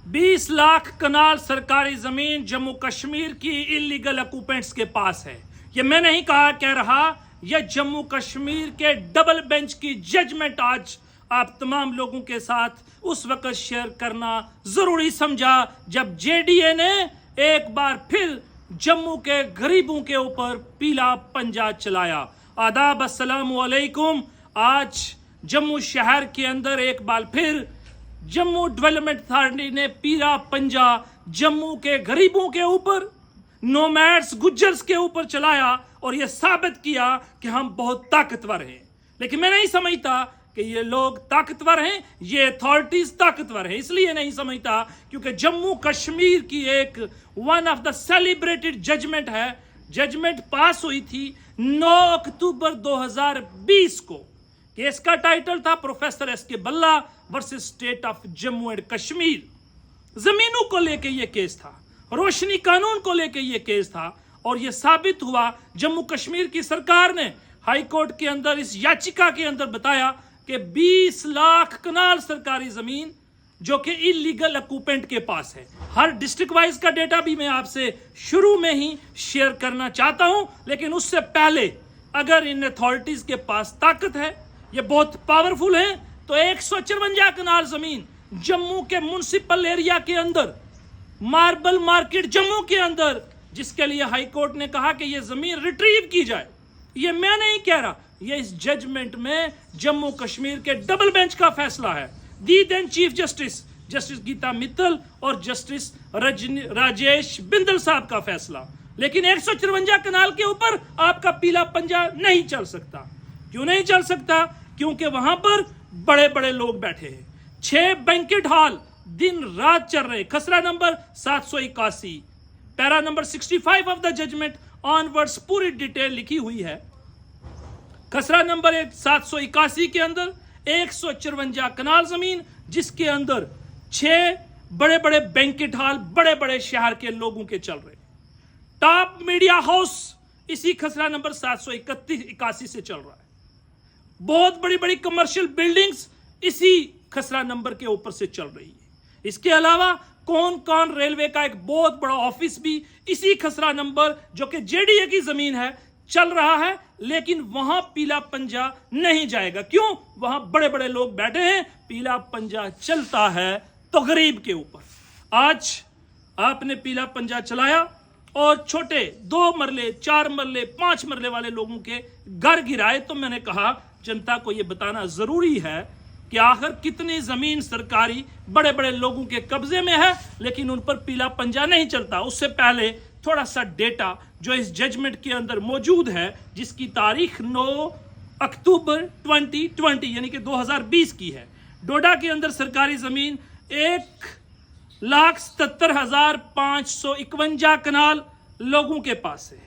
20 लाख कनाल सरकारी जमीन जम्मू कश्मीर की इलीगल ऑक्यूपेंट्स के पास है। ये मैं नहीं कह रहा, यह जम्मू कश्मीर के डबल बेंच की जजमेंट आज आप तमाम लोगों के साथ उस वक्त शेयर करना जरूरी समझा जब जेडीए ने एक बार फिर जम्मू के गरीबों के ऊपर पीला पंजा चलाया। आदाब, अस्सलाम वालेकुम। आज जम्मू शहर के अंदर एक बार फिर जम्मू डेवलपमेंट अथॉरिटी ने पीला पंजा जम्मू के गरीबों के ऊपर, नोमैड्स गुज्जर्स के ऊपर चलाया और यह साबित किया कि हम बहुत ताकतवर हैं। लेकिन मैं नहीं समझता कि ये लोग ताकतवर हैं, ये अथॉरिटीज ताकतवर हैं। इसलिए नहीं समझता क्योंकि जम्मू कश्मीर की एक one of the celebrated judgment है। जजमेंट पास हुई थी 9 अक्टूबर 2020 को। केस का टाइटल था प्रोफेसर एसके बल्ला versus state of Jammu and Kashmir. जमीनों को लेके ये केस था, रोशनी कानून को लेके ये केस था और ये साबित हुआ। जम्मू कश्मीर की सरकार ने हाई कोर्ट के अंदर इस याचिका के अंदर बताया कि 20 लाख कनाल सरकारी जमीन जो कि इलीगल ऑक्यूपेंट के पास है। हर डिस्ट्रिक्ट वाइज का डेटा भी मैं आपसे शुरू में ही शेयर करना चाहता हूं, लेकिन उससे पहले अगर इन अथॉरिटीज के पास ताकत है, ये बहुत पावरफुल है, तो 154 कनाल जमीन जम्मू के म्युनिसिपल एरिया के अंदर, मार्बल मार्केट जम्मू के अंदर, जिसके लिए हाई कोर्ट ने कहा कि यह जमीन रिट्रीव की जाए। ये मैं नहीं कह रहा, ये इस जजमेंट में जम्मू कश्मीर के डबल बेंच का फैसला है। The then chief justice Geeta Mittal और जस्टिस राजेश बिंदल साहब का फैसला। लेकिन 154 कनाल के ऊपर आपका पीला पंजा नहीं चल सकता। क्यों नहीं चल सकता? क्योंकि वहां पर बड़े बड़े लोग बैठे हैं। 6 बैंकेट हॉल दिन रात चल रहे। खसरा number 781, para number 65 of the judgment onwards पूरी डिटेल लिखी हुई है। खसरा नंबर 781 के अंदर 154 कनाल जमीन, जिसके अंदर 6 बड़े बड़े बैंकेट हॉल बड़े बड़े शहर के लोगों के चल रहे। टॉप मीडिया हाउस इसी खसरा नंबर 781 से चल रहा है। बहुत बड़ी बड़ी कमर्शियल बिल्डिंग्स इसी खसरा नंबर के ऊपर से चल रही है। इसके अलावा कौन रेलवे का एक बहुत बड़ा ऑफिस भी इसी खसरा नंबर जो कि जेडीए की जमीन है चल रहा है। लेकिन वहां पीला पंजा नहीं जाएगा। क्यों? वहां बड़े बड़े लोग बैठे हैं। पीला पंजा चलता है तो गरीब के ऊपर। आज आपने पीला पंजा चलाया और छोटे 2 मरले 4 मरले 5 मरले वाले लोगों के घर गिराए। तो मैंने कहा जनता को यह बताना जरूरी है कि आखिर कितनी जमीन सरकारी बड़े बड़े लोगों के कब्जे में है, लेकिन उन पर पीला पंजा नहीं चलता। उससे पहले थोड़ा सा डेटा जो इस जजमेंट के अंदर मौजूद है, जिसकी तारीख 9 अक्टूबर 2020 यानी कि 2020 की है। डोडा के अंदर सरकारी जमीन 1,77,551 कनाल लोगों के पास है।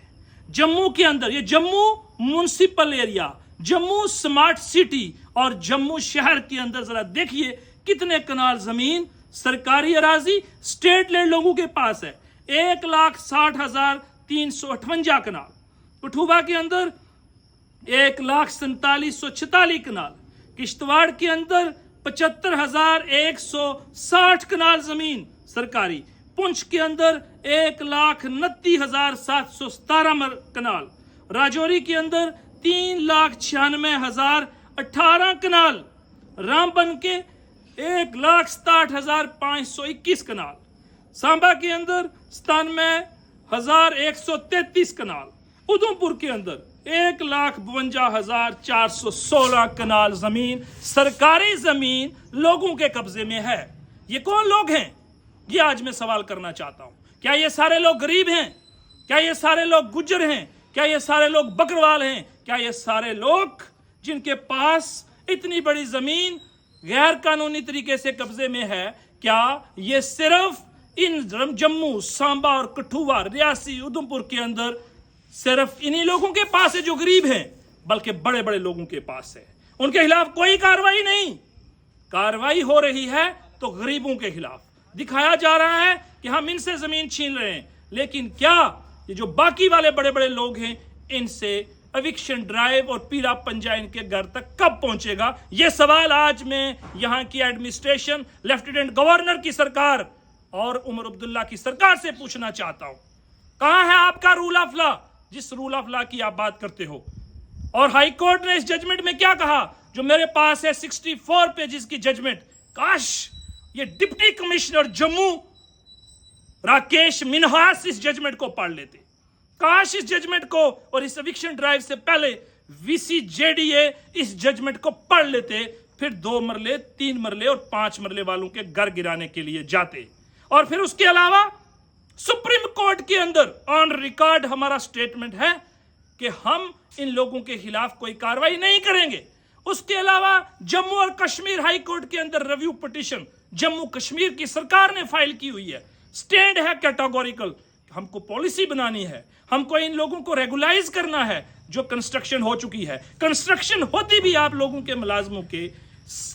जम्मू के अंदर, ये Jammu municipal area, Jammu smart city और जम्मू शहर के अंदर जरा देखिए कितने कनाल जमीन सरकारी अराजी स्टेट लैंड लोगों के पास है। 1,60,358 कनाल। कठुआ के अंदर 1,47,46 कनाल। किश्तवाड़ के अंदर 75,160 कनाल जमीन सरकारी। पुंछ के अंदर 1,29,717 कनाल। राजौरी के अंदर 3,96,018 कनाल। रामबन के 1,67,521 कनाल। सांबा के अंदर 97,133 कनाल। उधमपुर के अंदर 1,52,416 कनाल जमीन सरकारी जमीन लोगों के कब्जे में है। ये कौन लोग हैं? ये आज मैं सवाल करना चाहता हूं। क्या ये सारे लोग गरीब हैं? क्या ये सारे लोग गुज्जर हैं? क्या ये सारे लोग बकरवाल हैं? क्या ये सारे लोग जिनके पास इतनी बड़ी जमीन गैर कानूनी तरीके से कब्जे में है, क्या ये सिर्फ इन जम्मू, सांबा और कठुआ, रियासी, उधमपुर के अंदर सिर्फ इन्हीं लोगों के पास है जो गरीब हैं? बल्कि बड़े बड़े लोगों के पास है। उनके खिलाफ कोई कार्रवाई नहीं। कार्रवाई हो रही है तो गरीबों के खिलाफ। दिखाया जा रहा है कि हम इनसे जमीन छीन रहे हैं, लेकिन क्या ये जो बाकी वाले बड़े बड़े लोग हैं इनसे एविक्शन ड्राइव और पीला पंजा इनके घर तक कब पहुंचेगा? यह सवाल आज मैं यहां की एडमिनिस्ट्रेशन, लेफ्टिनेंट गवर्नर की सरकार और उमर अब्दुल्ला की सरकार से पूछना चाहता हूं, कहां है आपका रूल ऑफ लॉ, जिस रूल ऑफ लॉ की आप बात करते हो? और हाई कोर्ट ने इस जजमेंट में क्या कहा, जो मेरे पास है 64 पेजेस की जजमेंट, काश ये डिप्टी कमिश्नर जम्मू राकेश मिन्हास इस जजमेंट को पढ़ लेते। काश इस जजमेंट को और इस एविक्शन ड्राइव से पहले वीसी जेडीए इस जजमेंट को पढ़ लेते, फिर 2 मरले 3 मरले और 5 मरले वालों के घर गिराने के लिए जाते। और फिर उसके अलावा सुप्रीम कोर्ट के अंदर ऑन रिकॉर्ड हमारा स्टेटमेंट है कि हम इन लोगों के खिलाफ कोई कार्रवाई नहीं करेंगे। उसके अलावा जम्मू और कश्मीर हाई कोर्ट के अंदर रिव्यू पिटीशन जम्मू कश्मीर की सरकार ने फाइल की हुई है। स्टैंड है कैटेगोरिकल, हमको पॉलिसी बनानी है, हमको इन लोगों को रेगुलाइज करना है। जो कंस्ट्रक्शन हो चुकी है, कंस्ट्रक्शन होती भी आप लोगों के मुलाजमों के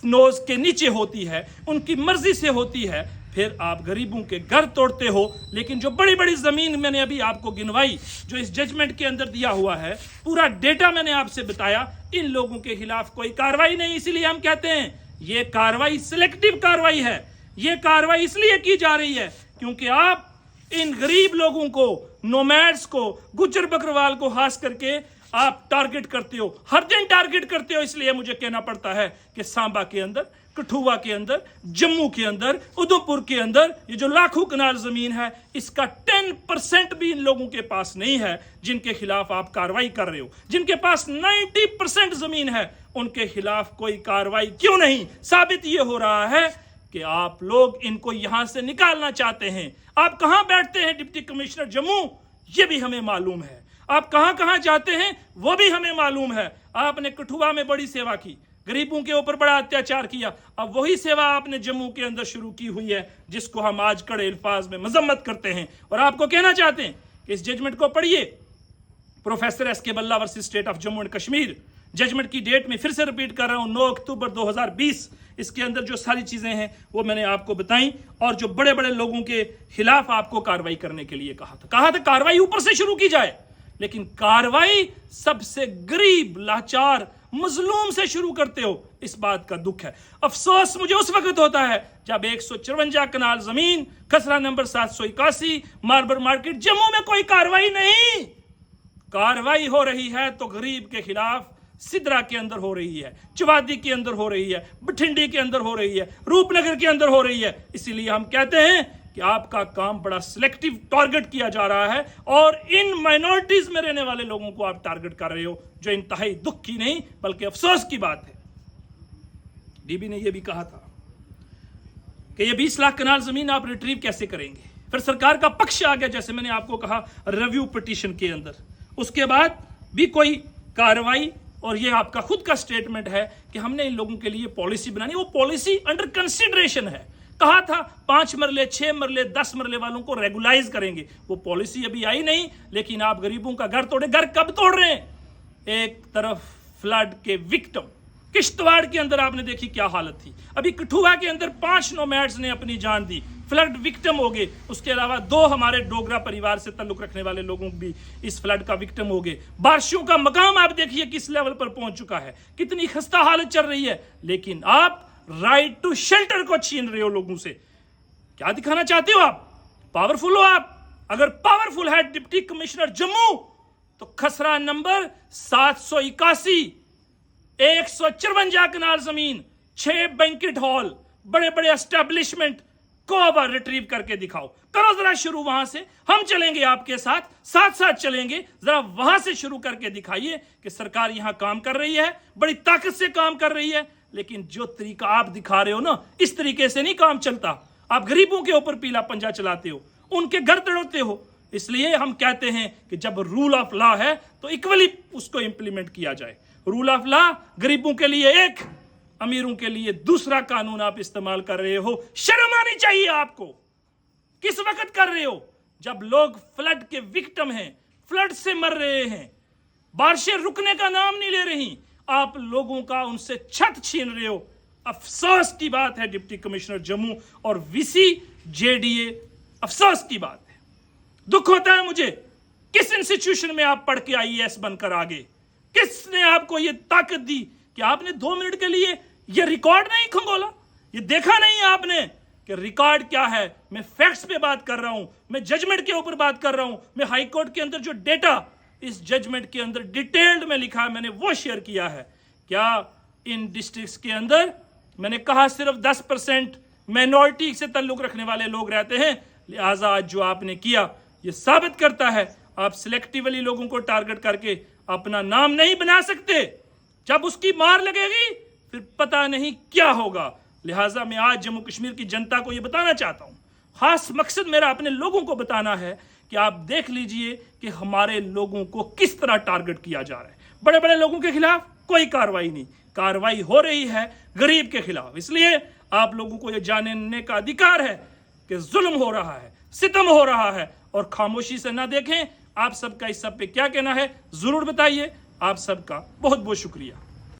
नोज के नीचे होती है, उनकी मर्जी से होती है, फिर आप गरीबों के घर तोड़ते हो। लेकिन जो बड़ी बड़ी जमीन मैंने अभी आपको गिनवाई, जो इस जजमेंट के अंदर दिया हुआ है, पूरा डेटा मैंने आपसे बताया, इन लोगों के खिलाफ कोई कार्रवाई नहीं। इसीलिए हम कहते हैं ये कार्रवाई सिलेक्टिव कार्रवाई है। ये कार्रवाई इसलिए की जा रही है क्योंकि आप इन गरीब लोगों को, नोमैड्स को, गुज्जर बकरवाल को खास करके आप टारगेट करते हो, हर दिन टारगेट करते हो। इसलिए मुझे कहना पड़ता है कि सांबा के अंदर, कठुआ के अंदर, जम्मू के अंदर, उधमपुर के अंदर ये जो लाखों कनाल जमीन है, इसका 10% भी इन लोगों के पास नहीं है जिनके खिलाफ आप कार्रवाई कर रहे हो। जिनके पास 90% जमीन है, उनके खिलाफ कोई कार्रवाई क्यों नहीं? साबित ये हो रहा है कि आप लोग इनको यहां से निकालना चाहते हैं। आप कहां बैठते हैं डिप्टी कमिश्नर जम्मू, ये भी हमें मालूम है। आप कहां कहां जाते हैं वो भी हमें मालूम है। आपने कठुआ में बड़ी सेवा की, गरीबों के ऊपर बड़ा अत्याचार किया, अब वही सेवा आपने जम्मू के अंदर शुरू की हुई है, जिसको हम आज कड़े अल्फाज में मजम्मत करते हैं। और आपको कहना चाहते हैं कि इस जजमेंट को पढ़िए, professor S K. Balla versus state of Jammu and Kashmir. Judgment की डेट में फिर से रिपीट कर रहा हूं, 9 अक्टूबर 2020। इसके अंदर जो सारी चीजें हैं वो मैंने आपको बताई, और जो बड़े बड़े लोगों के खिलाफ आपको कार्रवाई करने के लिए कहा था कार्रवाई ऊपर से शुरू की जाए, लेकिन कार्रवाई सबसे गरीब, लाचार, मजलूम से शुरू करते हो। इस बात का दुख है। अफसोस मुझे उस वक्त होता है जब 154 कनाल जमीन, खसरा नंबर 781, मार्बर मार्केट, जम्मू में कोई कार्रवाई नहीं। कार्रवाई हो रही है तो गरीब के खिलाफ सिदरा के अंदर हो रही है, चवादी के अंदर हो रही है, बठिंडी के अंदर हो रही है, रूपनगर के अंदर हो रही है। इसीलिए हम कहते हैं कि आपका काम बड़ा सिलेक्टिव टारगेट किया जा रहा है, और इन माइनॉरिटीज में रहने वाले लोगों को आप टारगेट कर रहे हो, जो इंतहाई दुख की नहीं बल्कि अफसोस की बात है। डीबी ने यह भी कहा था कि ये 20 लाख कनाल जमीन आप रिट्रीव कैसे करेंगे। फिर सरकार का पक्ष आ गया, जैसे मैंने आपको कहा, रिव्यू पिटीशन के अंदर। उसके बाद भी कोई कार्रवाई, और ये आपका खुद का स्टेटमेंट है कि हमने इन लोगों के लिए पॉलिसी बनानी। वो पॉलिसी अंडर कंसिडरेशन है। कहा था 5 मरले, 6 मरले, 10 मरले वालों को रेगुलाइज करेंगे। वो पॉलिसी अभी आई नहीं, लेकिन आप गरीबों का घर तोड़े। घर कब तोड़ रहे हैं? एक तरफ फ्लड के विक्टिम, किश्तवाड़ के अंदर आपने देखी क्या हालत थी। अभी कठुआ के अंदर 5 नोमैड्स ने अपनी जान दी, फ्लड विक्टिम हो गए। उसके अलावा 2 हमारे डोगरा परिवार से ताल्लुक रखने वाले लोगों भी इस फ्लड का विक्टिम हो गए। बारिशों का मकाम आप देखिए किस लेवल पर पहुंच चुका है, कितनी खस्ता हालत चल रही है। लेकिन आप राइट टू शेल्टर को छीन रहे हो लोगों से। क्या दिखाना चाहते हो आप? पावरफुल हो आप? अगर पावरफुल है डिप्टी कमिश्नर जम्मू, तो खसरा नंबर 781, 154 कनाल जमीन, 6 बैंकेट हॉल, बड़े बड़े एस्टेब्लिशमेंट को अब रिट्रीव करके दिखाओ। करो जरा शुरू वहां से, हम चलेंगे आपके साथ, साथ साथ चलेंगे। जरा वहां से शुरू करके दिखाइए कि सरकार यहां काम कर रही है, बड़ी ताकत से काम कर रही है। लेकिन जो तरीका आप दिखा रहे हो ना, इस तरीके से नहीं काम चलता। आप गरीबों के ऊपर पीला पंजा चलाते हो, उनके घर तोड़ते हो। इसलिए हम कहते हैं कि जब रूल ऑफ लॉ है तो इक्वली उसको इंप्लीमेंट किया जाए। रूल ऑफ लॉ, गरीबों के लिए एक, अमीरों के लिए दूसरा कानून आप इस्तेमाल कर रहे हो। शर्म आनी चाहिए आपको। किस वक्त कर रहे हो? जब लोग फ्लड के विक्टिम हैं, फ्लड से मर रहे हैं, बारिशें रुकने का नाम नहीं ले रही, आप लोगों का उनसे छत छीन रहे हो। अफसोस की बात है डिप्टी कमिश्नर जम्मू और वीसी जेडीए, अफसोस की बात है। दुख होता है मुझे, किस इंस्टीट्यूशन में आप पढ़ के आईएएस बनकर आ गए? किसने आपको ये ताकत दी कि आपने 2 मिनट के लिए ये रिकॉर्ड नहीं खंगोला? ये देखा नहीं आपने कि कि रिकॉर्ड क्या है। मैं फैक्ट्स पे बात कर रहा हूं, मैं जजमेंट के ऊपर बात कर रहा हूं, मैं हाई कोर्ट के अंदर जो डेटा इस जजमेंट के अंदर डिटेल्ड में लिखा है मैंने वो शेयर किया है। क्या इन डिस्ट्रिक्ट्स के अंदर मैंने कहा सिर्फ 10% माइनॉरिटी से ताल्लुक रखने वाले लोग रहते हैं, लिहाजा आज जो आपने किया ये साबित करता है आप सिलेक्टिवली लोगों को टारगेट करके अपना नाम नहीं बना सकते। जब उसकी मार लगेगी फिर पता नहीं क्या होगा। लिहाजा मैं आज जम्मू कश्मीर की जनता को यह बताना चाहता हूं, खास मकसद मेरा अपने लोगों को बताना है कि आप देख लीजिए कि हमारे लोगों को किस तरह टारगेट किया जा रहा है। बड़े बड़े लोगों के खिलाफ कोई कार्रवाई नहीं, कार्रवाई हो रही है गरीब के खिलाफ। इसलिए आप लोगों को यह जानने का अधिकार है कि जुल्म हो रहा है, सितम हो रहा है, और खामोशी से ना देखें। आप सबका इस सब पे क्या कहना है जरूर बताइए। आप सबका बहुत बहुत शुक्रिया।